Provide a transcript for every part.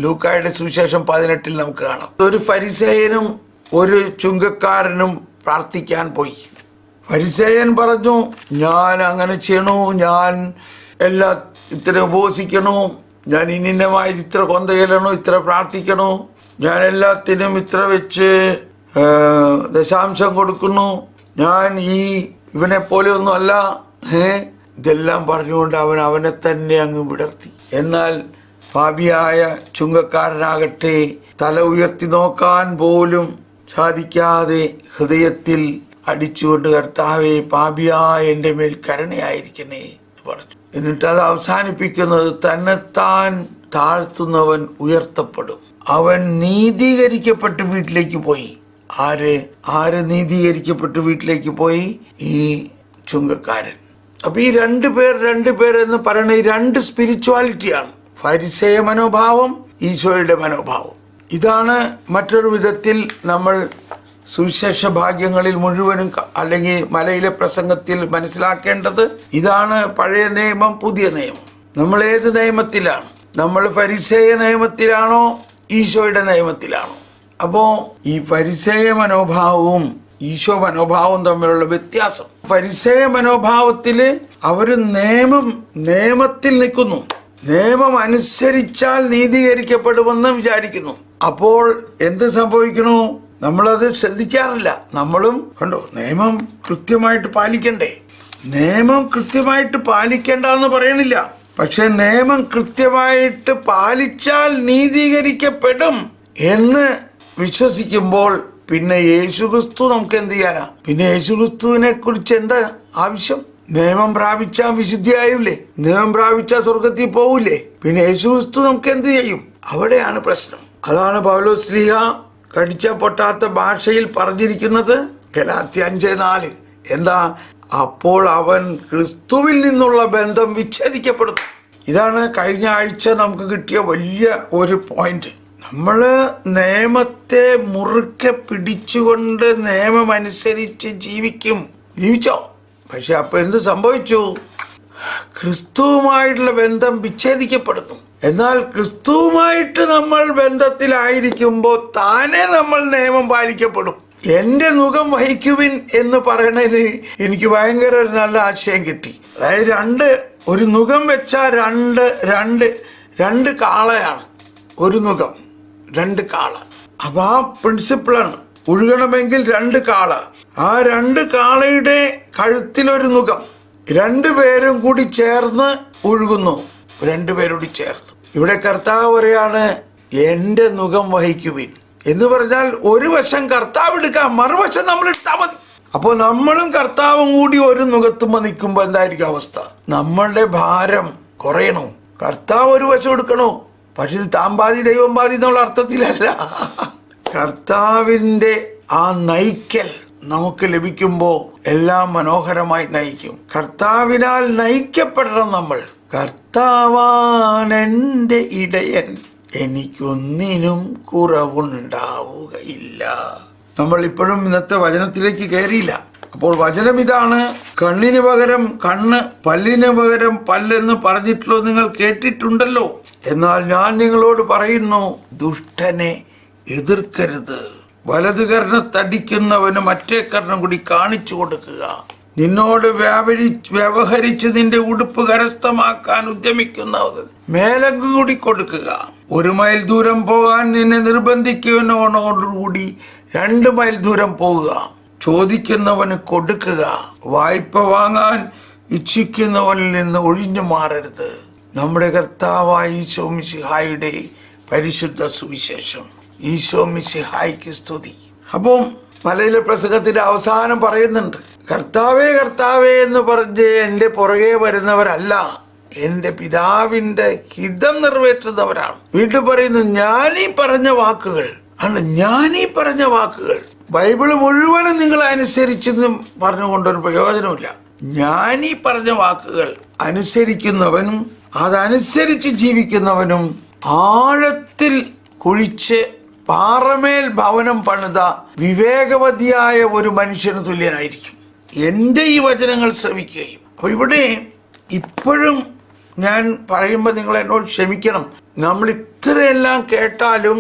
ലൂക്കായുടെ സുവിശേഷം 18 നമുക്ക് കാണാം. ഒരു ഫരിസേയനും ഒരു ചുങ്കക്കാരനും പ്രാർത്ഥിക്കാൻ പോയി. ഫരിസേയൻ പറഞ്ഞു, ഞാൻ അങ്ങനെ ചെയ്യണു, ഞാൻ ഇത്ര ഉപവസിക്കണു, ഞാൻ ഇന്നമായി ഇത്ര കൊന്ത ചെല്ലണു, ഇത്ര പ്രാർത്ഥിക്കണു, ഞാൻ എല്ലാത്തിനും ഇത്ര വെച്ച് ദശാംശം കൊടുക്കുന്നു, ഞാൻ ഇവനെ പോലെ ഒന്നും അല്ല. ഇതെല്ലാം പറഞ്ഞുകൊണ്ട് അവനെ തന്നെ അങ്ങ് വിടർത്തി. എന്നാൽ പാപിയായ ചുങ്കക്കാരനാകട്ടെ തല ഉയർത്തി നോക്കാൻ പോലും സാധിക്കാതെ ഹൃദയത്തിൽ അടിച്ചുകൊണ്ട്, കർത്താവേ, പാപിയായ എൻ്റെ മേൽ കരുണയായിരിക്കണേ എന്ന് പറഞ്ഞു. എന്നിട്ട് അത് അവസാനിപ്പിക്കുന്നത്, തന്നെത്താൻ താഴ്ത്തുന്നവൻ ഉയർത്തപ്പെടും. അവൻ നീതീകരിക്കപ്പെട്ട് വീട്ടിലേക്ക് പോയി. ആര് നീതീകരിക്കപ്പെട്ട് വീട്ടിലേക്ക് പോയി? ഈ ചുങ്കക്കാരൻ. അപ്പൊ ഈ രണ്ടുപേർ എന്ന് പറയുന്ന ഈ രണ്ട് സ്പിരിച്വാലിറ്റിയാണ്. ഫരിസേയ മനോഭാവം, ഈശോയുടെ മനോഭാവം. ഇതാണ് മറ്റൊരു വിധത്തിൽ നമ്മൾ സുവിശേഷ ഭാഗ്യങ്ങളിൽ മുഴുവനും അല്ലെങ്കിൽ മലയിലെ പ്രസംഗത്തിൽ മനസ്സിലാക്കേണ്ടത്. ഇതാണ് പഴയ നിയമം, പുതിയ നിയമം. നമ്മൾ ഏത് നിയമത്തിലാണ്? നമ്മൾ ഫരിസേയ നിയമത്തിലാണോ ഈശോയുടെ നിയമത്തിലാണോ? അപ്പോ ഈ ഫരിസേയ മനോഭാവവും ഈശോ മനോഭാവവും തമ്മിലുള്ള വ്യത്യാസം. ഫരിസേയ മനോഭാവത്തില് അവര് നിയമത്തിൽ നിൽക്കുന്നു, നിയമം അനുസരിച്ചാൽ നീതീകരിക്കപ്പെടുമെന്ന് വിചാരിക്കുന്നു. അപ്പോൾ എന്ത് സംഭവിക്കണു? നമ്മളത് ശ്രദ്ധിക്കാറില്ല. നമ്മളും കണ്ടോ, നിയമം കൃത്യമായിട്ട് പാലിക്കണ്ടേ? നിയമം കൃത്യമായിട്ട് പാലിക്കേണ്ട എന്ന് പറയണില്ല, പക്ഷെ നിയമം കൃത്യമായിട്ട് പാലിച്ചാൽ നീതീകരിക്കപ്പെടും എന്ന് വിശ്വസിക്കുമ്പോൾ പിന്നെ യേശുക്രിസ്തു നമുക്ക് എന്ത് ചെയ്യാനാ? പിന്നെ യേശുക്രിസ്തുവിനെ കുറിച്ച് എന്താ ആവശ്യം? നിയമം പ്രാപിച്ചാ വിശുദ്ധിയായില്ലേ? നിയമം പ്രാപിച്ചാ സ്വർഗത്തിൽ പോവില്ലേ? പിന്നെ യേശുക്രിസ്തു നമുക്ക് എന്ത് ചെയ്യും? അവിടെയാണ് പ്രശ്നം. അതാണ് പൗലോസ് ശ്ലീഹ കടിച്ച പൊട്ടാത്ത ഭാഷയിൽ പറഞ്ഞിരിക്കുന്നത്, ഗലാത്യ 5:4. എന്താ? അപ്പോൾ അവൻ ക്രിസ്തുവിൽ നിന്നുള്ള ബന്ധം വിച്ഛേദിക്കപ്പെടുന്നു. ഇതാണ് കഴിഞ്ഞ ആഴ്ച നമുക്ക് കിട്ടിയ വലിയ ഒരു പോയിന്റ്. നമ്മള് നിയമത്തെ മുറുക്കെ പിടിച്ചുകൊണ്ട് നിയമം അനുസരിച്ച് ജീവിച്ചോ? പക്ഷെ അപ്പൊ എന്ത് സംഭവിച്ചു? ക്രിസ്തുവുമായിട്ടുള്ള ബന്ധം വിച്ഛേദിക്കപ്പെടുന്നു. എന്നാൽ ക്രിസ്തുവുമായിട്ട് നമ്മൾ ബന്ധത്തിലായിരിക്കുമ്പോൾ താനെ നമ്മൾ നിയമം പാലിക്കപ്പെടും. എന്റെ നുകം വഹിക്കുവിൻ എന്ന് പറയണതിന് എനിക്ക് ഭയങ്കര ഒരു നല്ല ആശയം കിട്ടി. അതായത് ഒരു നുകം വെച്ചാൽ രണ്ട് കാളയാണ്. ഒരു നുകം, 2 കാള. അപ്പൊ ആ പ്രിൻസിപ്പിളാണ്. ഒഴുകണമെങ്കിൽ 2 കാള. ആ 2 കാളയുടെ കഴുത്തിലൊരു നുകം. 2 പേരും കൂടി ചേർന്ന് ഒഴുകുന്നു. 2 പേരോട് ചേർന്ന്. ഇവിടെ കർത്താവ് പറയാണ്, എന്റെ നുകം വഹിക്കുവിൻ എന്ന് പറഞ്ഞാൽ ഒരു വശം കർത്താവ് എടുക്കാം, മറുവശം നമ്മൾ എടുത്താൽ മതി. അപ്പോൾ നമ്മളും കർത്താവും കൂടി ഒരു നുകത്തുമ്പോ നിൽക്കുമ്പോ എന്തായിരിക്കും അവസ്ഥ? നമ്മളുടെ ഭാരം കുറയണോ? കർത്താവ് ഒരു വശം എടുക്കണോ? പക്ഷെ ഇത് താൻ പാതി ദൈവം പാതി എന്നുള്ള അർത്ഥത്തിലല്ല. കർത്താവിന്റെ ആ നയിക്കൽ നമുക്ക് ലഭിക്കുമ്പോ എല്ലാം മനോഹരമായി നയിക്കും. കർത്താവിനാൽ നയിക്കപ്പെടണം നമ്മൾ. കർത്താവാണെന്റെ ഇടയൻ, എനിക്കൊന്നിനും കുറവുണ്ടാവുകയില്ല. നമ്മൾ ഇപ്പോഴും ഇന്നത്തെ വചനത്തിലേക്ക് കയറിയില്ല. അപ്പോൾ വചനം ഇതാണ്: കണ്ണിന് പകരം കണ്ണ്, പല്ലിന് പകരം പല്ലെന്ന് പറഞ്ഞിട്ടുള്ളത് നിങ്ങൾ കേട്ടിട്ടുണ്ടല്ലോ. എന്നാൽ ഞാൻ നിങ്ങളോട് പറയുന്നു, ദുഷ്ടനെ എതിർക്കരുത്. വലതു കർണത്തടിക്കുന്നവന് മറ്റേ കർണം കൂടി കാണിച്ചു കൊടുക്കുക. നിന്നോട് വ്യവഹരിച്ച് നിന്റെ ഉടുപ്പ് കരസ്ഥമാക്കാൻ ഉദ്യമിക്കുന്നവർ മേലങ്ക് കൂടി കൊടുക്കുക. 1 മൈൽ ദൂരം പോകാൻ നിന്നെ നിർബന്ധിക്കുന്നവനോടുകൂടി 2 മൈൽ ദൂരം പോകുക. ചോദിക്കുന്നവന് കൊടുക്കുക. വായ്പ വാങ്ങാൻ ഇച്ഛിക്കുന്നവനിൽ നിന്ന് ഒഴിഞ്ഞു മാറരുത്. നമ്മുടെ കർത്താവായ ഈശോ മിശിഹായുടെ പരിശുദ്ധ സുവിശേഷം. ഈശോ മിശിഹായ്ക്ക് സ്തുതി. അപ്പം മലയിലെ പ്രസംഗത്തിന്റെ അവസാനം പറയുന്നുണ്ട്, കർത്താവേ കർത്താവേ എന്ന് പറഞ്ഞ് എൻ്റെ പുറകെ വരുന്നവരല്ല, എൻ്റെ പിതാവിന്റെ ഹിതം നിറവേറ്റുന്നവരാണ്. വീണ്ടും പറയുന്നു, ഞാനീ പറഞ്ഞ വാക്കുകൾ ബൈബിള് മുഴുവനും നിങ്ങൾ അനുസരിച്ചെന്നും പറഞ്ഞുകൊണ്ടൊരു പ്രയോജനമില്ല. ഞാനീ പറഞ്ഞ വാക്കുകൾ അനുസരിക്കുന്നവനും അതനുസരിച്ച് ജീവിക്കുന്നവനും ആഴത്തിൽ കുഴിച്ച് പാറമേൽ ഭവനം പണിത വിവേകവതിയായ ഒരു മനുഷ്യന് തുല്യനായിരിക്കും. എൻ്റെ ഈ വചനങ്ങൾ ശ്രവിക്കുകയും. അപ്പൊ ഇവിടെ ഇപ്പോഴും ഞാൻ പറയുമ്പോൾ നിങ്ങൾ എന്നോട് ക്ഷമിക്കണം, നമ്മൾ ഇത്രയെല്ലാം കേട്ടാലും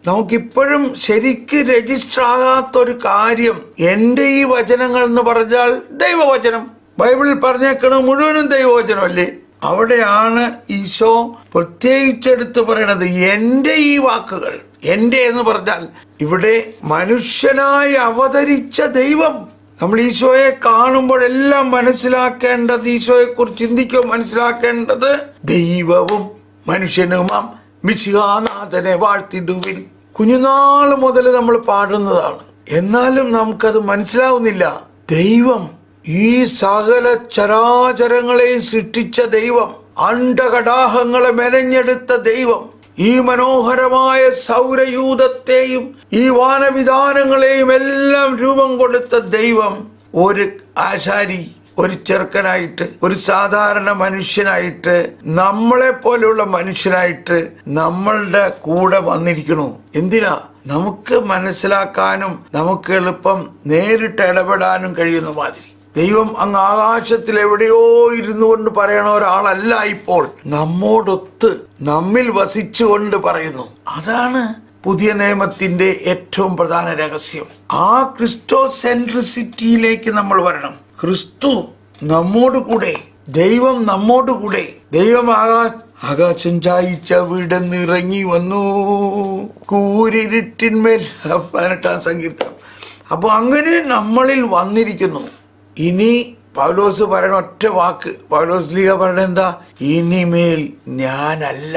നമുക്കിപ്പോഴും ശരിക്ക് രജിസ്റ്റർ ആകാത്തൊരു കാര്യം, എൻ്റെ ഈ വചനങ്ങൾ എന്ന് പറഞ്ഞാൽ ദൈവവചനം, ബൈബിളിൽ പറഞ്ഞേക്കണ മുഴുവനും ദൈവവചനമല്ലേ? അവിടെയാണ് ഈശോ പ്രത്യേകിച്ചെടുത്ത് പറയണത് എൻ്റെ ഈ വാക്കുകൾ. എൻ്റെ എന്ന് പറഞ്ഞാൽ ഇവിടെ മനുഷ്യനായി അവതരിച്ച ദൈവം. നമ്മൾ ഈശോയെ കാണുമ്പോഴെല്ലാം മനസ്സിലാക്കേണ്ടത്, ഈശോയെ കുറിച്ച് ചിന്തിക്കുമ്പോൾ മനസ്സിലാക്കേണ്ടത്, ദൈവവും മനുഷ്യനുമാം മിശിഹാനാഥനെ വാഴ്ത്തിടുവിൻ. കുഞ്ഞുനാൾ മുതൽ നമ്മൾ പാടുന്നതാണ്. എന്നാലും നമുക്കത് മനസ്സിലാവുന്നില്ല. ദൈവം, ഈ സകല ചരാചരങ്ങളെയും സൃഷ്ടിച്ച ദൈവം, അണ്ഡകടാഹങ്ങളെ മെനഞ്ഞെടുത്ത ദൈവം, ഈ മനോഹരമായ സൗരയൂഥത്തെയും ഈ വാനവിധാനങ്ങളെയും എല്ലാം രൂപം കൊടുത്ത ദൈവം ഒരു ആശാരി, ഒരു ചെറുക്കനായിട്ട്, ഒരു സാധാരണ മനുഷ്യനായിട്ട്, നമ്മളെ പോലെയുള്ള മനുഷ്യനായിട്ട് നമ്മളുടെ കൂടെ വന്നിരിക്കണു. എന്തിനാ? നമുക്ക് മനസ്സിലാക്കാനും നമുക്ക് എളുപ്പം നേരിട്ട് ഇടപെടാനും കഴിയുന്ന മാതിരി. ദൈവം അങ്ങ് ആകാശത്തിൽ എവിടെയോ ഇരുന്നു കൊണ്ട് പറയണ ഒരാളല്ല, ഇപ്പോൾ നമ്മോടൊത്ത് നമ്മിൽ വസിച്ചുകൊണ്ട് പറയുന്നു. അതാണ് പുതിയ നിയമത്തിന്റെ ഏറ്റവും പ്രധാന രഹസ്യം. ആ ക്രിസ്റ്റോ സെൻട്രിസിറ്റിയിലേക്ക് നമ്മൾ വരണം. ക്രിസ്തു നമ്മോട് കൂടെ, ദൈവം നമ്മോട് കൂടെ. ദൈവം ആകാശം ചായിച്ച വീടെന്ന് ഇറങ്ങി വന്നു, കൂരിരുട്ടിന്മേൽ, 18-ാം സങ്കീർത്തനം. അപ്പൊ അങ്ങനെ നമ്മളിൽ വന്നിരിക്കുന്നു. ഇനി പൗലോസ് പറയണ ഒറ്റ വാക്ക്, പൗലോസ് ലീഗ പറയണ എന്താ? ഇനിമേൽ ഞാനല്ല,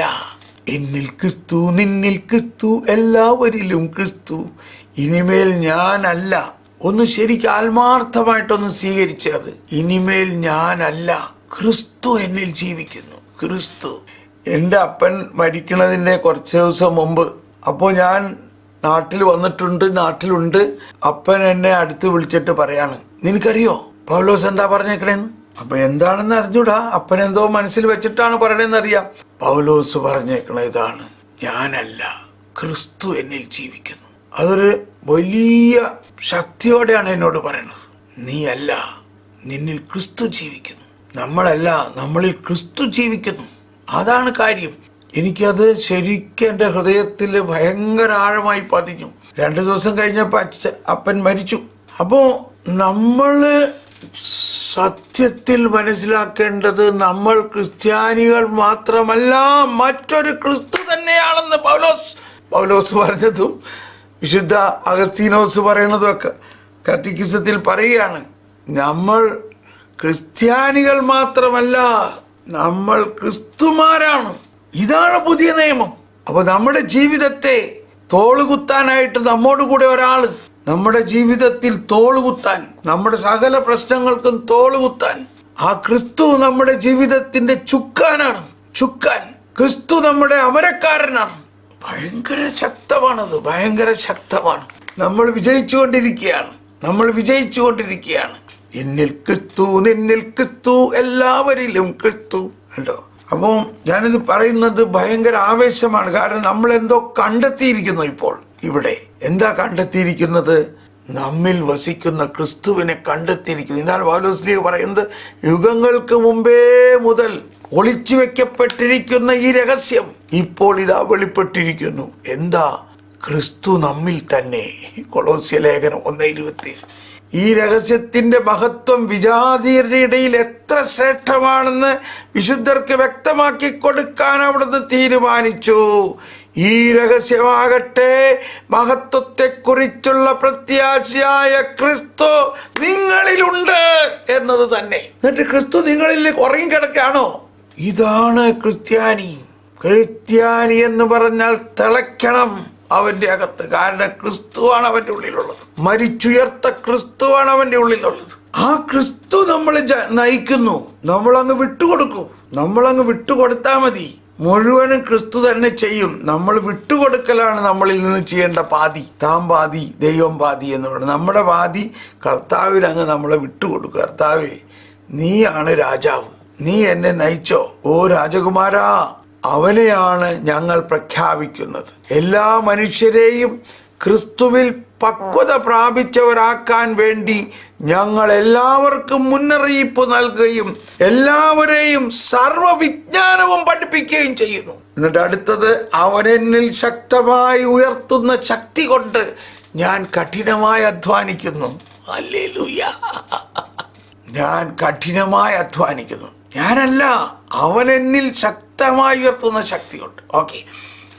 എന്നിൽ ക്രിസ്തു, നിന്നിൽ ക്രിസ്തു, എല്ലാവരിലും ക്രിസ്തു. ഇനിമേൽ ഞാനല്ല. ഒന്ന് ശരിക്കും ആത്മാർത്ഥമായിട്ടൊന്ന് സ്വീകരിച്ചത്. ഇനിമേൽ ഞാനല്ല, ക്രിസ്തു എന്നിൽ ജീവിക്കുന്നു. ക്രിസ്തു. എൻ്റെ അപ്പൻ മരിക്കണതിൻ്റെ കുറച്ച് ദിവസം മുമ്പ്, അപ്പോൾ ഞാൻ നാട്ടിലുണ്ട്. അപ്പൻ എന്നെ അടുത്ത് വിളിച്ചിട്ട് പറയാണ്, നിനക്കറിയോ പൗലോസ് എന്താ പറഞ്ഞേക്കണേന്ന്? അപ്പൊ എന്താണെന്ന് അറിഞ്ഞൂടാ, അപ്പൻ എന്തോ മനസ്സിൽ വെച്ചിട്ടാണ് പറയണേന്ന് അറിയാം. പൗലോസ് പറഞ്ഞേക്കണ ഇതാണ്, ഞാനല്ല, ക്രിസ്തു എന്നിൽ ജീവിക്കുന്നു. അതൊരു വലിയ ശക്തിയോടെയാണ് എന്നോട് പറയണത്. നീ അല്ല, നിന്നിൽ ക്രിസ്തു ജീവിക്കുന്നു. നമ്മളല്ല, നമ്മളിൽ ക്രിസ്തു ജീവിക്കുന്നു. അതാണ് കാര്യം. എനിക്കത് ശരിക്കും എൻ്റെ ഹൃദയത്തിൽ ഭയങ്കര ആഴമായി പതിഞ്ഞു. 2 ദിവസം കഴിഞ്ഞപ്പോൾ അപ്പൻ മരിച്ചു. അപ്പോൾ നമ്മള് സത്യത്തിൽ മനസ്സിലാക്കേണ്ടത്, നമ്മൾ ക്രിസ്ത്യാനികൾ മാത്രമല്ല, മറ്റൊരു ക്രിസ്തു തന്നെയാണെന്ന് പൗലോസ് പറഞ്ഞതും വിശുദ്ധ അഗസ്തീനോസ് പറയണതും ഒക്കെ കാറ്റക്കിസത്തിൽ പറയുകയാണ്. നമ്മൾ ക്രിസ്ത്യാനികൾ മാത്രമല്ല, നമ്മൾ ക്രിസ്തുമാരാണ്. ഇതാണ് പുതിയ നിയമം. അപ്പൊ നമ്മുടെ ജീവിതത്തെ തോളുകുത്താനായിട്ട് നമ്മോട് കൂടെ ഒരാള്, നമ്മുടെ ജീവിതത്തിൽ തോളുകുത്താൻ, നമ്മുടെ സകല പ്രശ്നങ്ങൾക്കും തോളുകുത്താൻ ആ ക്രിസ്തു നമ്മുടെ ജീവിതത്തിന്റെ ചുക്കാനാണ്. ചുക്കാൻ ക്രിസ്തു നമ്മുടെ അമരക്കാരനാണ്. ഭയങ്കര ശക്തമാണത്, ഭയങ്കര ശക്തമാണ്. നമ്മൾ വിജയിച്ചുകൊണ്ടിരിക്കുകയാണ്. എന്നിൽ ക്രിസ്തു, നിന്നിൽ ക്രിസ്തു, എല്ലാവരിലും ക്രിസ്തു. കണ്ടോ? അപ്പോൾ ഞാനിത് പറയുന്നത് ഭയങ്കര ആവേശമാണ്. കാരണം നമ്മൾ എന്തോ കണ്ടെത്തിയിരിക്കുന്നു. ഇപ്പോൾ ഇവിടെ എന്താ കണ്ടെത്തിയിരിക്കുന്നത്? നമ്മിൽ വസിക്കുന്ന ക്രിസ്തുവിനെ കണ്ടെത്തിയിരിക്കുന്നു. എന്നാൽ പൗലോസ് ലീഗ പറയുന്നത്, യുഗങ്ങൾക്ക് മുമ്പേ മുതൽ ഒളിച്ചു വെക്കപ്പെട്ടിരിക്കുന്ന ഈ രഹസ്യം ഇപ്പോൾ ഇതാ വെളിപ്പെട്ടിരിക്കുന്നു. എന്താ? ക്രിസ്തു നമ്മിൽ തന്നെ. കൊളോസ്യ ലേഖനം 1:27. ഈ രഹസ്യത്തിന്റെ മഹത്വം വിജാതീയരുടെ ഇടയിൽ എത്ര ശ്രേഷ്ഠമാണെന്ന് വിശുദ്ധർക്ക് വ്യക്തമാക്കി കൊടുക്കാൻ അവിടുന്ന് തീരുമാനിച്ചു. ഈ രഹസ്യമാകട്ടെ മഹത്വത്തെക്കുറിച്ചുള്ള പ്രത്യാശയായ ക്രിസ്തു നിങ്ങളിലുണ്ട് എന്നത് തന്നെ. എന്നിട്ട് ക്രിസ്തു നിങ്ങളിൽ ഉറങ്ങിക്കിടക്കാണോ? ഇതാണ് ക്രിസ്ത്യാനി. ക്രിസ്ത്യാനി എന്ന് പറഞ്ഞാൽ തിളയ്ക്കണം അവന്റെ അകത്ത്. കാരണം ക്രിസ്തുവാണ് അവന്റെ ഉള്ളിലുള്ളത്. മരിച്ചുയർത്ത ക്രിസ്തുവാണ് അവന്റെ ഉള്ളിലുള്ളത്. ആ ക്രിസ്തു നമ്മളെ നയിക്കുന്നു. നമ്മളങ്ങ് വിട്ടുകൊടുത്താൽ മതി. മുഴുവനും ക്രിസ്തു തന്നെ ചെയ്യും. നമ്മൾ വിട്ടുകൊടുക്കലാണ് നമ്മളിൽ നിന്ന് ചെയ്യേണ്ട പാതി. താൻ പാതി ദൈവം പാതി എന്ന് പറയുന്നത്. നമ്മുടെ പാതി കർത്താവിനങ്ങ് നമ്മളെ വിട്ടുകൊടുക്കുക. കർത്താവേ, നീയാണ് രാജാവ്, നീ എന്നെ നയിച്ചോ. ഓ രാജകുമാരാ, അവനെയാണ് ഞങ്ങൾ പ്രഖ്യാപിക്കുന്നത്. എല്ലാ മനുഷ്യരെയും ക്രിസ്തുവിൽ പക്വത പ്രാപിച്ചവരാക്കാൻ വേണ്ടി ഞങ്ങൾ എല്ലാവർക്കും മുന്നറിയിപ്പ് നൽകുകയും എല്ലാവരെയും സർവ്വവിജ്ഞാനവും പഠിപ്പിക്കുകയും ചെയ്യുന്നു. എന്നിട്ട് അടുത്തത്, അവൻ എന്നിൽ ശക്തമായി ഉയർത്തുന്ന ശക്തി കൊണ്ട് ഞാൻ കഠിനമായി അധ്വാനിക്കുന്നു. ഹല്ലേലൂയ. ഞാൻ കഠിനമായി അധ്വാനിക്കുന്നു. ഞാനല്ല, അവൻ എന്നിൽ ശക്തമായി ഉയർത്തുന്ന ശക്തി കൊണ്ട്. ഓക്കെ,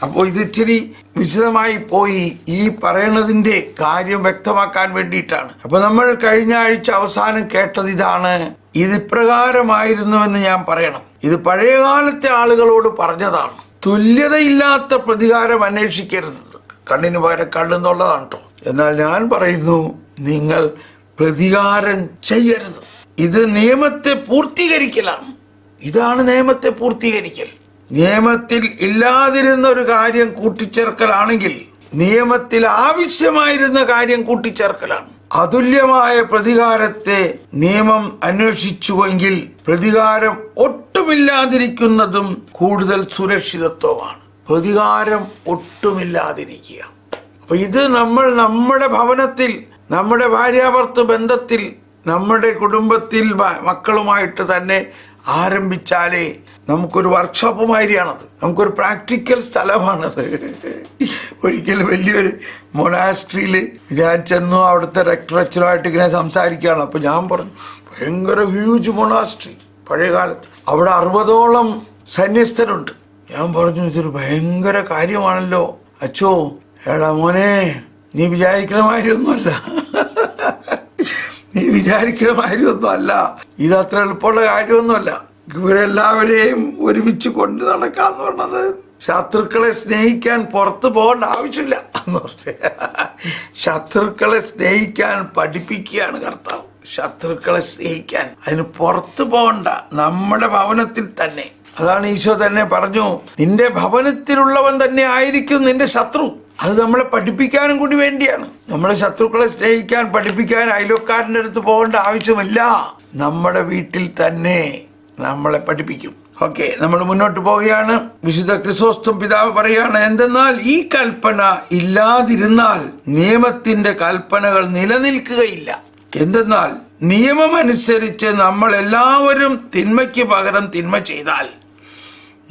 അപ്പോൾ ഇത് ഇച്ചിരി വിശദമായി പോയി ഈ പറയണതിൻ്റെ കാര്യം വ്യക്തമാക്കാൻ വേണ്ടിയിട്ടാണ്. അപ്പോൾ നമ്മൾ കഴിഞ്ഞ ആഴ്ച അവസാനം കേട്ടത് ഇതാണ്. ഇത് ഇപ്രകാരമായിരുന്നുവെന്ന് ഞാൻ പറയണം. ഇത് പഴയകാലത്തെ ആളുകളോട് പറഞ്ഞതാണ്. തുല്യതയില്ലാത്ത പ്രതികാരം അന്വേഷിക്കരുത്, കണ്ണിന് പകരം കണ്ണെന്നുള്ളതാണ് കേട്ടോ. എന്നാൽ ഞാൻ പറയുന്നു, നിങ്ങൾ പ്രതികാരം ചെയ്യരുത്. ഇത് നിയമത്തെ പൂർത്തീകരിക്കലാണ്. ഇതാണ് നിയമത്തെ പൂർത്തീകരിക്കൽ. നിയമത്തിൽ ഇല്ലാതിരുന്ന ഒരു കാര്യം കൂട്ടിച്ചേർക്കലാണെങ്കിൽ നിയമത്തിൽ ആവശ്യമായിരുന്ന കാര്യം കൂട്ടിച്ചേർക്കലാണ്. അതുല്യമായ പ്രതികാരത്തെ നിയമം അന്വേഷിച്ചുവെങ്കിൽ പ്രതികാരം ഒട്ടുമില്ലാതിരിക്കുന്നതും കൂടുതൽ സുരക്ഷിതത്വമാണ്. പ്രതികാരം ഒട്ടുമില്ലാതിരിക്കുക. അപ്പൊ ഇത് നമ്മൾ നമ്മുടെ ഭവനത്തിൽ, നമ്മുടെ ഭാര്യാഭർത്തൃ ബന്ധത്തിൽ, നമ്മുടെ കുടുംബത്തിൽ മക്കളുമായിട്ട് തന്നെ ആരംഭിച്ചാലേ നമുക്കൊരു വർക്ക്ഷോപ്പ് മാതിരിയാണത്. നമുക്കൊരു പ്രാക്ടിക്കൽ സ്ഥലമാണത്. ഒരിക്കലും വലിയൊരു മൊണാസ്ട്രിയിൽ ഞാൻ ചെന്നു. അവിടുത്തെ റെക്ടറച്ചറുമായിട്ട് ഇങ്ങനെ സംസാരിക്കുകയാണ്. അപ്പോൾ ഞാൻ പറഞ്ഞു, ഭയങ്കര ഹ്യൂജ് മൊണാസ്ട്രി പഴയകാലത്ത്. അവിടെ 60ഓളം സന്യസ്തരുണ്ട്. ഞാൻ പറഞ്ഞു, ഇതൊരു ഭയങ്കര കാര്യമാണല്ലോ അച്ചോ. എടാ മോനെ, നീ വിചാരിക്കണ മാതിരിയൊന്നുമല്ല, നീ വിചാരിക്കുന്ന കാര്യമൊന്നുമല്ല. ഇതത്ര എളുപ്പമുള്ള കാര്യമൊന്നുമല്ല. ഇവരെല്ലാവരെയും ഒരുമിച്ച് കൊണ്ട് നടക്കാന്ന് പറഞ്ഞത് ശത്രുക്കളെ സ്നേഹിക്കാൻ പുറത്ത് പോകേണ്ട ആവശ്യമില്ല എന്ന് പറഞ്ഞ് ശത്രുക്കളെ സ്നേഹിക്കാൻ പഠിപ്പിക്കുകയാണ് കർത്താവ്. ശത്രുക്കളെ സ്നേഹിക്കാൻ അതിന് പുറത്ത് പോകണ്ട, നമ്മുടെ ഭവനത്തിൽ തന്നെ. അതാണ് ഈശോ തന്നെ പറഞ്ഞു, നിന്റെ ഭവനത്തിലുള്ളവൻ തന്നെ ആയിരിക്കും നിന്റെ ശത്രു. അത് നമ്മളെ പഠിപ്പിക്കാനും കൂടി വേണ്ടിയാണ്. നമ്മളെ ശത്രുക്കളെ സ്നേഹിക്കാൻ പഠിപ്പിക്കാൻ അയൽവക്കാരൻ്റെ അടുത്ത് പോകേണ്ട ആവശ്യമില്ല. നമ്മുടെ വീട്ടിൽ തന്നെ നമ്മളെ പഠിപ്പിക്കും. ഓക്കെ, നമ്മൾ മുന്നോട്ട് പോവുകയാണ്. വിശുദ്ധ ക്രിസോസ്റ്റം പിതാവ് പറയുകയാണ്, എന്തെന്നാൽ ഈ കൽപ്പന ഇല്ലാതിരുന്നാൽ നിയമത്തിന്റെ കൽപ്പനകൾ നിലനിൽക്കുകയില്ല. എന്തെന്നാൽ നിയമമനുസരിച്ച് നമ്മൾ എല്ലാവരും തിന്മയ്ക്ക് പകരം തിന്മ ചെയ്താൽ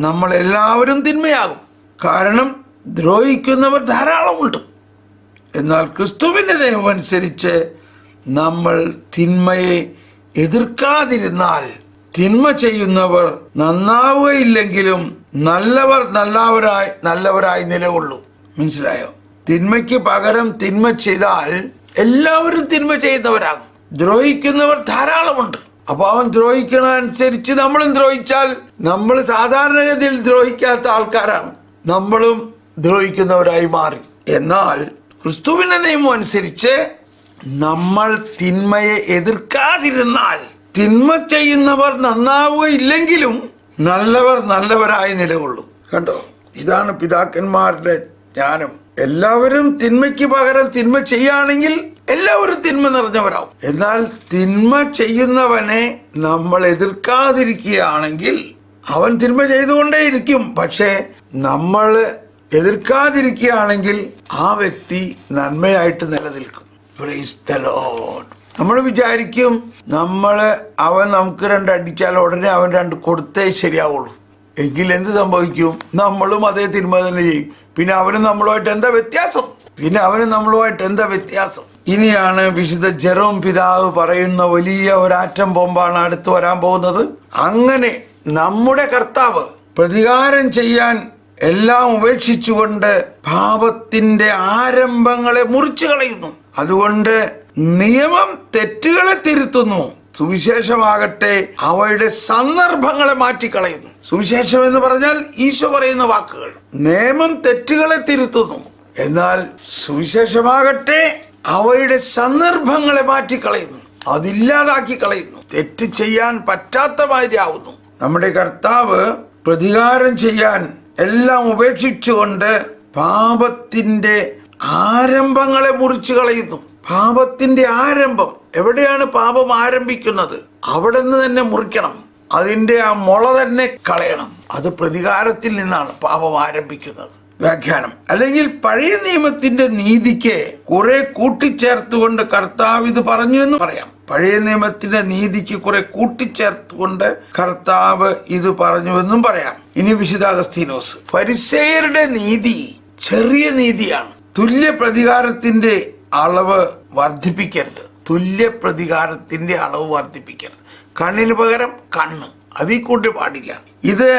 നമ്മൾ എല്ലാവരും തിന്മയാകും. കാരണം ദ്രോഹിക്കുന്നവർ ധാരാളമുണ്ട്. എന്നാൽ ക്രിസ്തുവിൻ്റെ നിയമമനുസരിച്ച് നമ്മൾ തിന്മയെ എതിർക്കാതിരുന്നാൽ തിന്മ ചെയ്യുന്നവർ നന്നാവുകയില്ലെങ്കിലും നല്ലവർ നല്ലവരായി നിലകൊള്ളൂ. മനസ്സിലായോ? തിന്മയ്ക്ക് പകരം തിന്മ ചെയ്താൽ എല്ലാവരും തിന്മ ചെയ്യുന്നവരാകും. ദ്രോഹിക്കുന്നവർ ധാരാളമുണ്ട്. അപ്പൊ അവൻ ദ്രോഹിക്കണ അനുസരിച്ച് നമ്മളും ദ്രോഹിച്ചാൽ, നമ്മൾ സാധാരണഗതിയിൽ ദ്രോഹിക്കാത്ത ആൾക്കാരാണ്, നമ്മളും ദ്രോഹിക്കുന്നവരായി മാറി. എന്നാൽ ക്രിസ്തുവിന്റെ നിയമം അനുസരിച്ച് നമ്മൾ തിന്മയെ എതിർക്കാതിരുന്നാൽ തിന്മ ചെയ്യുന്നവർ നന്നാവുകയില്ലെങ്കിലും നല്ലവർ നല്ലവരായി നിലകൊള്ളും. കണ്ടോ, ഇതാണ് പിതാക്കന്മാരുടെ ജ്ഞാനം. എല്ലാവരും തിന്മയ്ക്ക് പകരം തിന്മ ചെയ്യുകയാണെങ്കിൽ എല്ലാവരും തിന്മ നിറഞ്ഞവരാവും. എന്നാൽ തിന്മ ചെയ്യുന്നവനെ നമ്മൾ എതിർക്കാതിരിക്കുകയാണെങ്കിൽ അവൻ തിന്മ ചെയ്തുകൊണ്ടേയിരിക്കും. പക്ഷേ നമ്മൾ എതിർക്കാതിരിക്കുകയാണെങ്കിൽ ആ വ്യക്തി നന്മയായിട്ട് നിലനിൽക്കും. Praise the Lord. നമ്മൾ വിചാരിക്കും അവൻ നമുക്ക് 2 അടിച്ചാൽ ഉടനെ അവൻ 2 കൊടുത്തേ ശരിയാവുള്ളൂ. എങ്കിൽ എന്ത് സംഭവിക്കും? നമ്മളും അതേ തിന്മ തന്നെ ചെയ്യും. പിന്നെ അവനും നമ്മളുമായിട്ട് എന്താ വ്യത്യാസം? ഇനിയാണ് വിശുദ്ധ ജെറോം പിതാവ് പറയുന്ന വലിയ ഒരു ആറ്റം ബോംബാണ് അടുത്ത് വരാൻ പോകുന്നത്. അങ്ങനെ നമ്മുടെ കർത്താവ് പ്രതികാരം ചെയ്യാൻ എല്ലാം ഉപേക്ഷിച്ചുകൊണ്ട് പാപത്തിന്റെ ആരംഭങ്ങളെ മുറിച്ചു കളയുന്നു. അതുകൊണ്ട് നിയമം തെറ്റുകളെ തിരുത്തുന്നു, സുവിശേഷമാകട്ടെ അവയുടെ സന്ദർഭങ്ങളെ മാറ്റിക്കളയുന്നു. സുവിശേഷം എന്ന് പറഞ്ഞാൽ ഈശോ പറയുന്ന വാക്കുകൾ. നിയമം തെറ്റുകളെ തിരുത്തുന്നു, എന്നാൽ സുവിശേഷമാകട്ടെ അവയുടെ സന്ദർഭങ്ങളെ മാറ്റിക്കളയുന്നു, അതില്ലാതാക്കി കളയുന്നു, തെറ്റ് ചെയ്യാൻ പറ്റാത്ത മാതിരിയാവുന്നു. നമ്മുടെ കർത്താവ് പ്രതികാരം ചെയ്യാൻ എല്ലാം ഉപേക്ഷിച്ചുകൊണ്ട് പാപത്തിന്റെ ആരംഭങ്ങളെ മുറിച്ചു കളയുന്നു. പാപത്തിന്റെ ആരംഭം എവിടെയാണ്? പാപം ആരംഭിക്കുന്നത് അവിടെ നിന്ന് തന്നെ മുറിക്കണം. അതിന്റെ ആ മുള തന്നെ കളയണം. അത് പ്രതികാരത്തിൽ നിന്നാണ് പാപം ആരംഭിക്കുന്നത്. വ്യാഖ്യാനം. അല്ലെങ്കിൽ പഴയ നിയമത്തിന്റെ നീതിക്ക് കുറെ കൂട്ടിച്ചേർത്തുകൊണ്ട് കർത്താവ് ഇത് പറഞ്ഞു എന്ന് പറയാം. പഴയ നിയമത്തിന്റെ നീതിക്ക് കുറെ കൂട്ടിച്ചേർത്തുകൊണ്ട് കർത്താവ് ഇത് പറഞ്ഞുവെന്നും പറയാം. ഇനി വിശുദ്ധ അഗസ്തീനോസ്, ഫരിസേയരുടെ നീതി ചെറിയ നീതിയാണ്. തുല്യ പ്രതികാരത്തിന്റെ അളവ് വർദ്ധിപ്പിക്കരുത്. തുല്യ പ്രതികാരത്തിന്റെ അളവ് വർദ്ധിപ്പിക്കരുത്. കണ്ണിന് പകരം കണ്ണ്, അതിൽ കൂട്ടി പാടില്ല. ഇത്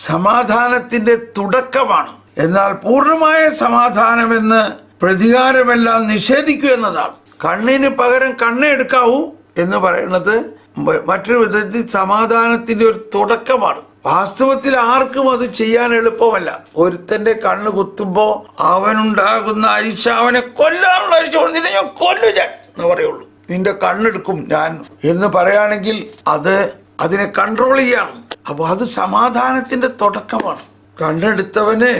സമാധാനത്തിന്റെ തുടക്കമാണ്. എന്നാൽ പൂർണ്ണമായ സമാധാനമെന്ന് പ്രതികാരമെല്ലാം നിഷേധിക്കൂ എന്നതാണ്. കണ്ണിന് പകരം കണ്ണ് എടുക്കാവൂ എന്ന് പറയുന്നത് മറ്റൊരു വിധത്തിൽ സമാധാനത്തിന്റെ ഒരു തുടക്കമാണ്. വാസ്തവത്തിൽ ആർക്കും അത് ചെയ്യാൻ എളുപ്പമല്ല. ഒരുത്തന്റെ കണ്ണ് കുത്തുമ്പോ അവനുണ്ടാകുന്ന അരിശ, അവനെ കൊല്ലാനുള്ള അരിശ, നിന്നെ ഞാൻ കൊല്ലു ഞാൻ എന്ന് പറയുള്ളൂ. നിന്റെ കണ്ണെടുക്കും ഞാൻ എന്ന് പറയുകയാണെങ്കിൽ അതിനെ കൺട്രോൾ ചെയ്യണം. അപ്പൊ അത് സമാധാനത്തിന്റെ തുടക്കമാണ്. കണ്ണെടുത്തവന്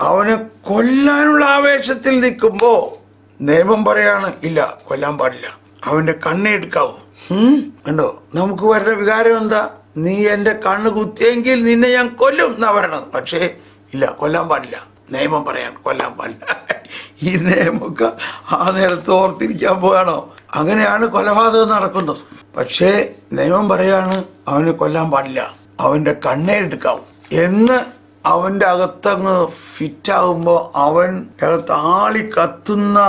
അവനെ കൊല്ലാനുള്ള ആവേശത്തിൽ നിൽക്കുമ്പോ നിയമം പറയാണ്, ഇല്ല, കൊല്ലാൻ പാടില്ല, അവന്റെ കണ്ണെ എടുക്കാവൂ. കണ്ടോ, നമുക്ക് വരുന്ന വികാരം എന്താ? നീ എന്റെ കണ്ണ് കുത്തിയെങ്കിൽ നിന്നെ ഞാൻ കൊല്ലും എന്നാ പറയണത്. പക്ഷേ ഇല്ല, കൊല്ലാൻ പാടില്ല, നിയമം പറയാൻ കൊല്ലാൻ പാടില്ല. ഈ നിയമമൊക്കെ ആ നേരത്ത് ഓർത്തിരിക്കാൻ പോവാണോ? അങ്ങനെയാണ് കൊലപാതകം നടക്കുന്നത്. പക്ഷേ നിയമം പറയാണ് അവനെ കൊല്ലാൻ പാടില്ല, അവന്റെ കണ്ണേ എടുക്കാവൂ എന്ന്. അവന്റെ അകത്തങ്ങ് ഫിറ്റാകുമ്പോ അവൻ്റെ അകത്ത് ആളി കത്തുന്ന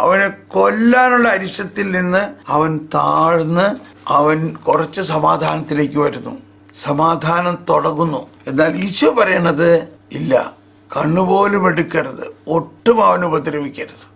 അവനെ കൊല്ലാനുള്ള അരിശത്തിൽ നിന്ന് അവൻ താഴ്ന്ന് അവൻ കുറച്ച് സമാധാനത്തിലേക്ക് വരുന്നു. സമാധാനം തുടങ്ങുന്നു. എന്നാൽ ഈശോ പറയണത് ഇല്ല, കണ്ണുപോലും എടുക്കരുത്, ഒട്ടും അവൻ ഉപദ്രവിക്കരുത്.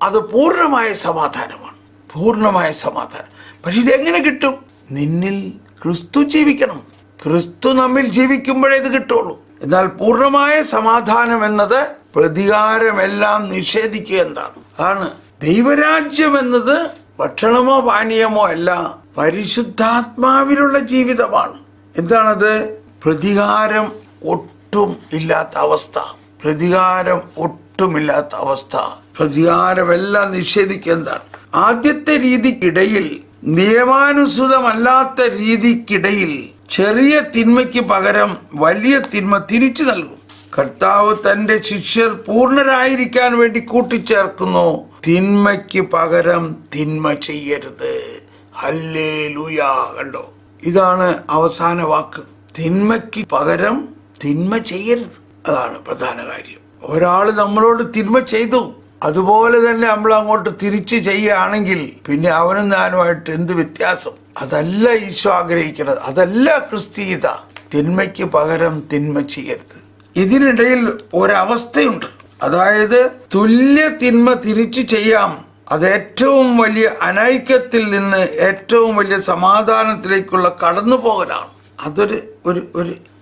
അത് പൂർണ്ണമായ സമാധാനമാണ്. പൂർണ്ണമായ സമാധാനം. പക്ഷെ ഇതെങ്ങനെ കിട്ടും? നിന്നിൽ ക്രിസ്തു ജീവിക്കണം. ക്രിസ്തു നമ്മിൽ ജീവിക്കുമ്പോഴേ ഇത് കിട്ടുള്ളൂ. എന്നാൽ പൂർണ്ണമായ സമാധാനം എന്നത് പ്രതികാരമെല്ലാം നിഷേധിക്കുക എന്താണ്. അതാണ് ദൈവരാജ്യം എന്നത് ഭക്ഷണമോ പാനീയമോ അല്ല, പരിശുദ്ധാത്മാവിലുള്ള ജീവിതമാണ്. എന്താണത്? പ്രതികാരം ഒട്ടും ഇല്ലാത്ത അവസ്ഥ. പ്രതികാരം ഒട്ടുമില്ലാത്ത അവസ്ഥ. പ്രതികാരമെല്ലാം നിഷേധിക്കുക എന്താണ്. ആദ്യത്തെ രീതിക്കിടയിൽ, നിയമാനുസൃതമല്ലാത്ത രീതിക്കിടയിൽ ചെറിയ തിന്മയ്ക്ക് പകരം വലിയ തിന്മ തിരിച്ചു നൽകും. കർത്താവ് തന്റെ ശിഷ്യർ പൂർണ്ണരായിരിക്കാൻ വേണ്ടി കൂട്ടിച്ചേർക്കുന്നു, തിന്മയ്ക്ക് പകരം തിന്മ ചെയ്യരുത്. ഹല്ലേലൂയ. കണ്ടോ, ഇതാണ് അവസാന വാക്ക്. തിന്മയ്ക്ക് പകരം തിന്മ ചെയ്യരുത്. അതാണ് പ്രധാന കാര്യം. ഒരാൾ നമ്മളോട് തിന്മ ചെയ്തു, അതുപോലെ തന്നെ നമ്മൾ അങ്ങോട്ട് തിരിച്ചു ചെയ്യുകയാണെങ്കിൽ പിന്നെ അവനും ഞാനുമായിട്ട് എന്ത് വ്യത്യാസം? അതല്ല ഈശോ ആഗ്രഹിക്കുന്നത്, അതല്ല ക്രിസ്തീയത. തിന്മയ്ക്ക് പകരം തിന്മ ചെയ്യരുത്. ഇതിനിടയിൽ ഒരവസ്ഥയുണ്ട്. അതായത് തുല്യ തിന്മ തിരിച്ചു ചെയ്യാം. അത് ഏറ്റവും വലിയ അനൈക്യത്തിൽ നിന്ന് ഏറ്റവും വലിയ സമാധാനത്തിലേക്കുള്ള കടന്നുപോകലാണ്. അതൊരു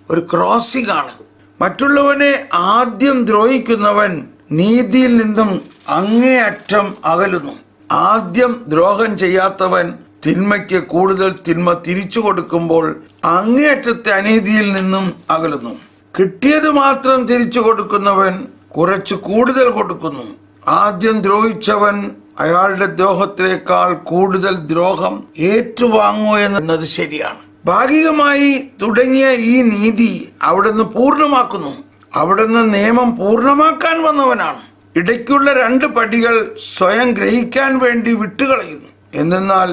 ഒരു ക്രോസിംഗ് ആണ്. മറ്റുള്ളവനെ ആദ്യം ദ്രോഹിക്കുന്നവൻ നീതിയിൽ നിന്നും അങ്ങേയറ്റം അകലുന്നു. ആദ്യം ദ്രോഹം ചെയ്യാത്തവൻ തിന്മയ്ക്ക് കൂടുതൽ തിന്മ തിരിച്ചു കൊടുക്കുമ്പോൾ അങ്ങേയറ്റത്തെ അനീതിയിൽ നിന്നും അകലുന്നു. കിട്ടിയത് മാത്രം തിരിച്ചു കൊടുക്കുന്നവൻ കുറച്ച് കൂടുതൽ കൊടുക്കുന്നു. ആദ്യം ദ്രോഹിച്ചവൻ അയാളുടെ ദ്രോഹത്തിനേക്കാൾ കൂടുതൽ ദ്രോഹം ഏറ്റുവാങ്ങുക എന്നത് ശരിയാണ്. ഭാഗികമായി തുടങ്ങിയ ഈ നീതി അവിടുന്ന് പൂർണ്ണമാക്കുന്നു. അവിടുന്ന് നിയമം പൂർണ്ണമാക്കാൻ വന്നവനാണ്. ഇടയ്ക്കുള്ള 2 പടികൾ സ്വയം ഗ്രഹിക്കാൻ വേണ്ടി വിട്ടുകളയുന്നു. എന്നാൽ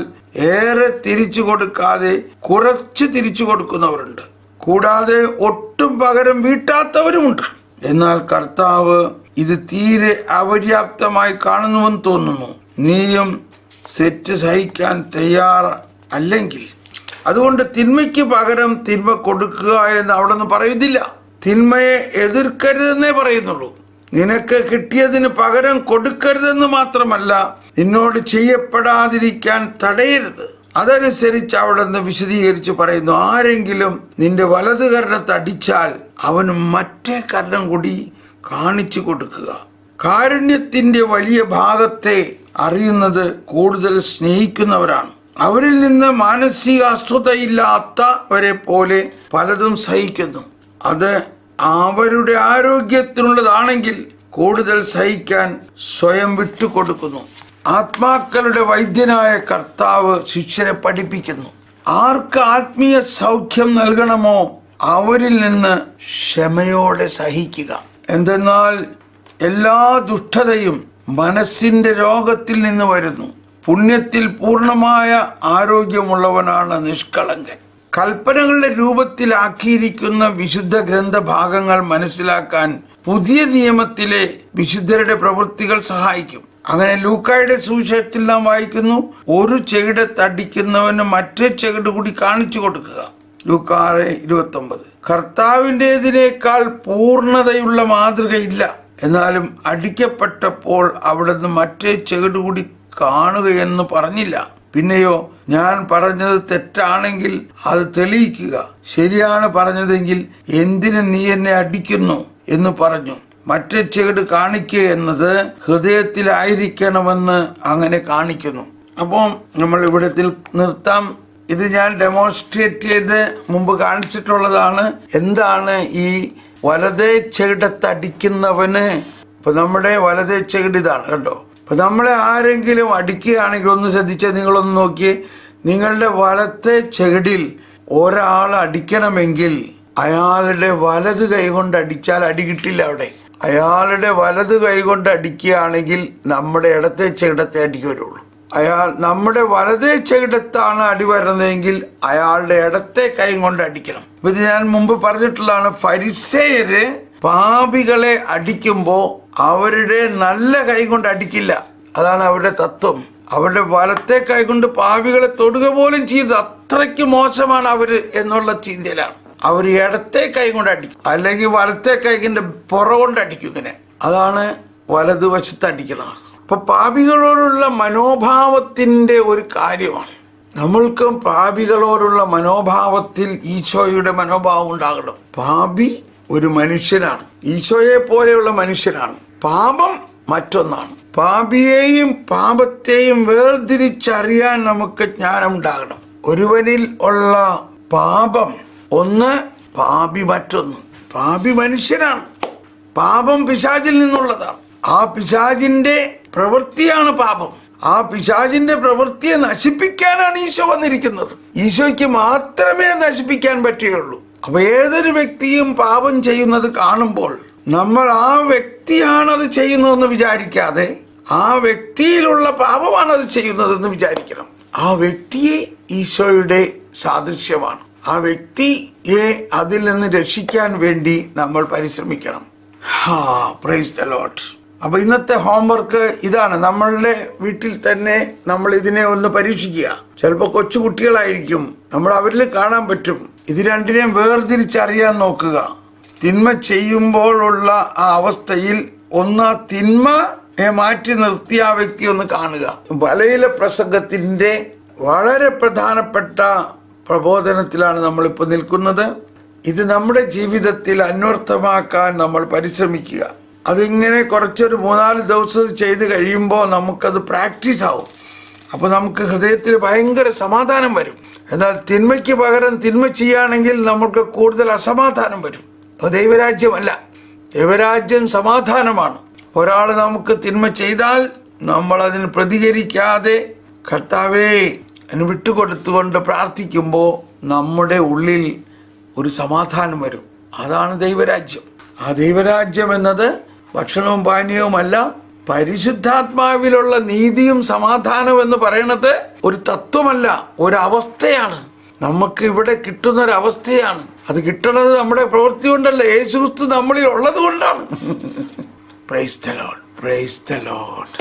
ഏറെ തിരിച്ചു കൊടുക്കാതെ കുറച്ച് തിരിച്ചു കൊടുക്കുന്നവരുണ്ട്. കൂടാതെ ഒട്ടും പകരം വീട്ടാത്തവരുമുണ്ട്. എന്നാൽ കർത്താവ് ഇത് തീരെ അപര്യാപ്തമായി കാണുന്നുവെന്ന് തോന്നുന്നു. നീയും സെറ്റ് സഹിക്കാൻ തയ്യാറ അല്ലെങ്കിൽ അതുകൊണ്ട് തിന്മയ്ക്ക് പകരം തിന്മ കൊടുക്കുക എന്ന് അവിടെ നിന്ന് പറയുന്നില്ല. തിന്മയെ എതിർക്കരുതെന്നേ പറയുന്നുള്ളൂ. നിനക്ക് കിട്ടിയതിന് പകരം കൊടുക്കരുതെന്ന് മാത്രമല്ല, നിന്നോട് ചെയ്യപ്പെടാതിരിക്കാൻ തടയരുത്. അതനുസരിച്ച് അവിടെ നിന്ന് വിശദീകരിച്ച് പറയുന്നു, ആരെങ്കിലും നിന്റെ വലത് കരണത്തടിച്ചാൽ അവന് മറ്റേ കരണം കൂടി കാണിച്ചു കൊടുക്കുക. കാരുണ്യത്തിന്റെ വലിയ ഭാഗത്തെ അറിയുന്നത് കൂടുതൽ സ്നേഹിക്കുന്നവരാണ്. അവരിൽ നിന്ന് മാനസിക അസ്വസ്ഥതയില്ലാത്തവരെ പോലെ പലതും സഹിക്കുന്നു. അത് അവരുടെ ആരോഗ്യത്തിനുള്ളതാണെങ്കിൽ കൂടുതൽ സഹിക്കാൻ സ്വയം വിട്ടുകൊടുക്കുന്നു. ആത്മാക്കളുടെ വൈദ്യനായ കർത്താവ് ശിഷ്യരെ പഠിപ്പിക്കുന്നു. ആർക്ക് ആത്മീയ സൗഖ്യം നൽകണമോ അവരിൽ നിന്ന് ക്ഷമയോടെ സഹിക്കുക. എന്തെന്നാൽ എല്ലാ ദുഷ്ടതയും മനസ്സിന്റെ രോഗത്തിൽ നിന്ന് വരുന്നു. പുണ്യത്തിൽ പൂർണ്ണമായ ആരോഗ്യമുള്ളവനാണ് നിഷ്കളങ്കൻ. കൽപ്പനകളുടെ രൂപത്തിലാക്കിയിരിക്കുന്ന വിശുദ്ധ ഗ്രന്ഥഭാഗങ്ങൾ മനസ്സിലാക്കാൻ പുതിയ നിയമത്തിലെ വിശുദ്ധരുടെ പ്രവൃത്തികൾ സഹായിക്കും. അങ്ങനെ ലൂക്കായുടെ സുവിശേഷത്തിൽ നാം വായിക്കുന്നു, ഒരു ചെകിടത്തടിക്കുന്നവന് മറ്റേ ചെകിട് കൂടി കാണിച്ചു കൊടുക്കുക. ലൂക്കാ 6:29. കർത്താവിൻ്റെതിനേക്കാൾ പൂർണ്ണതയുള്ള മാതൃകയില്ല. എന്നാലും അടിക്കപ്പെട്ടപ്പോൾ അവിടുന്ന് മറ്റേ ചെകിട് കൂടി കാണുകയെന്ന് പറഞ്ഞില്ല. പിന്നെയോ, ഞാൻ പറഞ്ഞത് തെറ്റാണെങ്കിൽ അത് തെളിയിക്കുക, ശരിയാണ് പറഞ്ഞതെങ്കിൽ എന്തിന് നീ എന്നെ അടിക്കുന്നു എന്ന് പറഞ്ഞു. മറ്റേ ചെകിട് കാണിക്കുക എന്നത് ഹൃദയത്തിലായിരിക്കണമെന്ന് അങ്ങനെ കാണിക്കുന്നു. അപ്പം നമ്മൾ ഇവിടത്തിൽ നിർത്താം. ഇത് ഞാൻ ഡെമോൺസ്ട്രേറ്റ് ചെയ്ത് മുമ്പ് കാണിച്ചിട്ടുള്ളതാണ്. എന്താണ് ഈ വലതേ ചെകിടത്തടിക്കുന്നവന്? ഇപ്പൊ നമ്മുടെ വലതേ ചെകിട് ഇതാണ്, കണ്ടോ. അപ്പൊ നമ്മളെ ആരെങ്കിലും അടിക്കുകയാണെങ്കിൽ ഒന്ന് ശ്രദ്ധിച്ചാൽ, നിങ്ങളൊന്ന് നോക്കിയേ, നിങ്ങളുടെ വലത്തെ ചെകിടിൽ ഒരാൾ അടിക്കണമെങ്കിൽ അയാളുടെ വലത് കൈ കൊണ്ട് അടിച്ചാൽ അടി കിട്ടില്ല. അവിടെ അയാളുടെ വലത് കൈ കൊണ്ട് അടിക്കുകയാണെങ്കിൽ നമ്മുടെ ഇടത്തെ ചെകിടത്തെ അടിക്ക് വരുള്ളൂ. നമ്മുടെ വലതേ ചെകിടത്താണ് അടി വരുന്നതെങ്കിൽ അയാളുടെ ഇടത്തെ കൈ കൊണ്ട് അടിക്കണം. ഇത് ഞാൻ മുമ്പ് പറഞ്ഞിട്ടുള്ളതാണ്. ഫരിസേയര് പാപികളെ അടിക്കുമ്പോൾ അവരുടെ നല്ല കൈ കൊണ്ട് അടിക്കില്ല. അതാണ് അവരുടെ തത്വം. അവരുടെ വലത്തെ കൈ കൊണ്ട് പാപികളെ തൊടുക പോലും ചെയ്ത് അത്രയ്ക്ക് മോശമാണ് അവര് എന്നുള്ള ചിന്തയിലാണ്. അവർ ഇടത്തെ കൈ കൊണ്ട് അടിക്കും, അല്ലെങ്കിൽ വലത്തെ കൈകിന്റെ പുറകൊണ്ട് അടിക്കും. ഇങ്ങനെ അതാണ് വലതുവശത്ത് അടിക്കണം. അപ്പൊ പാപികളോടുള്ള മനോഭാവത്തിന്റെ ഒരു കാര്യമാണ്. നമ്മൾക്കും പാപികളോടുള്ള മനോഭാവത്തിൽ ഈശോയുടെ മനോഭാവം ഉണ്ടാകണം. പാപി ഒരു മനുഷ്യനാണ്, ഈശോയെ പോലെയുള്ള മനുഷ്യനാണ്. പാപം മറ്റൊന്നാണ്. പാപിയെയും പാപത്തെയും വേർതിരിച്ചറിയാൻ നമുക്ക് ജ്ഞാനം ഉണ്ടാകണം. ഒരുവനിൽ ഉള്ള പാപം ഒന്ന്, പാപി മറ്റൊന്ന്. പാപി മനുഷ്യനാണ്. പാപം പിശാചിൽ നിന്നുള്ളതാണ്. ആ പിശാചിന്റെ പ്രവൃത്തിയാണ് പാപം. ആ പിശാചിന്റെ പ്രവൃത്തിയെ നശിപ്പിക്കാനാണ് ഈശോ വന്നിരിക്കുന്നത്. ഈശോയ്ക്ക് മാത്രമേ നശിപ്പിക്കാൻ പറ്റുകയുള്ളൂ. അപ്പൊ ഏതൊരു വ്യക്തിയും പാപം ചെയ്യുന്നത് കാണുമ്പോൾ നമ്മൾ ആ വ്യക്തിയാണത് ചെയ്യുന്നതെന്ന് വിചാരിക്കാതെ ആ വ്യക്തിയിലുള്ള പാപമാണത് ചെയ്യുന്നതെന്ന് വിചാരിക്കണം. ആ വ്യക്തിയെ ഈശോയുടെ സാദൃശ്യമാണ്. ആ വ്യക്തിയെ അതിൽ നിന്ന് രക്ഷിക്കാൻ വേണ്ടി നമ്മൾ പരിശ്രമിക്കണം. Praise the Lord. അപ്പൊ ഇന്നത്തെ ഹോംവർക്ക് ഇതാണ്. നമ്മളുടെ വീട്ടിൽ തന്നെ നമ്മൾ ഇതിനെ ഒന്ന് പരീക്ഷിക്കുക. ചിലപ്പോൾ കൊച്ചു കുട്ടികളായിരിക്കും, നമ്മൾ അവരിൽ കാണാൻ പറ്റും. ഇത് രണ്ടിനെയും വേർതിരിച്ചറിയാൻ നോക്കുക. തിന്മ ചെയ്യുമ്പോഴുള്ള ആ അവസ്ഥയിൽ ഒന്ന് തിന്മയെ മാറ്റി നിർത്തി ആ വ്യക്തി ഒന്ന് കാണുക. വലയിലെ പ്രസംഗത്തിന്റെ വളരെ പ്രധാനപ്പെട്ട പ്രബോധനത്തിലാണ് നമ്മളിപ്പോൾ നിൽക്കുന്നത്. ഇത് നമ്മുടെ ജീവിതത്തിൽ അന്വർത്ഥമാക്കാൻ നമ്മൾ പരിശ്രമിക്കുക. അതിങ്ങനെ കുറച്ചൊരു 3-4 ദിവസം ചെയ്ത് കഴിയുമ്പോൾ നമുക്കത് പ്രാക്ടീസ് ആവും. അപ്പോൾ നമുക്ക് ഹൃദയത്തിൽ ഭയങ്കര സമാധാനം വരും. എന്നാൽ തിന്മയ്ക്ക് പകരം തിന്മ ചെയ്യുകയാണെങ്കിൽ നമുക്ക് കൂടുതൽ അസമാധാനം വരും. അത് ദൈവരാജ്യമല്ല. ദൈവരാജ്യം സമാധാനമാണ്. ഒരാൾ നമുക്ക് തിന്മ ചെയ്താൽ നമ്മൾ അതിന് പ്രതികരിക്കാതെ കർത്താവേ എന്ന് വിട്ടുകൊടുത്തുകൊണ്ട് പ്രാർത്ഥിക്കുമ്പോൾ നമ്മുടെ ഉള്ളിൽ ഒരു സമാധാനം വരും. അതാണ് ദൈവരാജ്യം. ആ ദൈവരാജ്യം എന്നത് ഭക്ഷണവും പാനീയവുമല്ല, പരിശുദ്ധാത്മാവിലുള്ള നീതിയും സമാധാനവും എന്ന് പറയുന്നത് ഒരു തത്വമല്ല, ഒരവസ്ഥയാണ്. നമുക്ക് ഇവിടെ കിട്ടുന്നൊരവസ്ഥയാണ്. അത് കിട്ടുന്നത് നമ്മുടെ പ്രവൃത്തി കൊണ്ടല്ല, യേശുക്രിസ്തു നമ്മളിൽ ഉള്ളത് കൊണ്ടാണ്. Praise the Lord, praise the Lord.